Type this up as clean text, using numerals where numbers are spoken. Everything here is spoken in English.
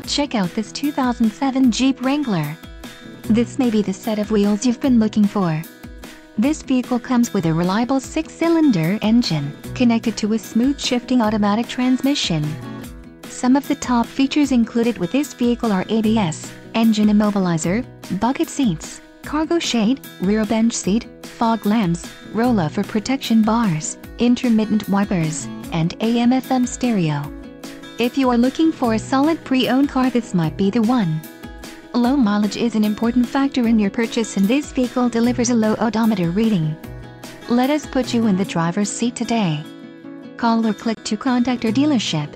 Check out this 2007 Jeep Wrangler. This may be the set of wheels you've been looking for. This vehicle comes with a reliable 6-cylinder engine, connected to a smooth shifting automatic transmission. Some of the top features included with this vehicle are ABS, engine immobilizer, bucket seats, cargo shade, rear bench seat, fog lamps, roll-over protection bars, intermittent wipers, and AM/FM stereo. If you are looking for a solid pre-owned car, this might be the one. Low mileage is an important factor in your purchase, and this vehicle delivers a low odometer reading. Let us put you in the driver's seat today. Call or click to contact our dealership.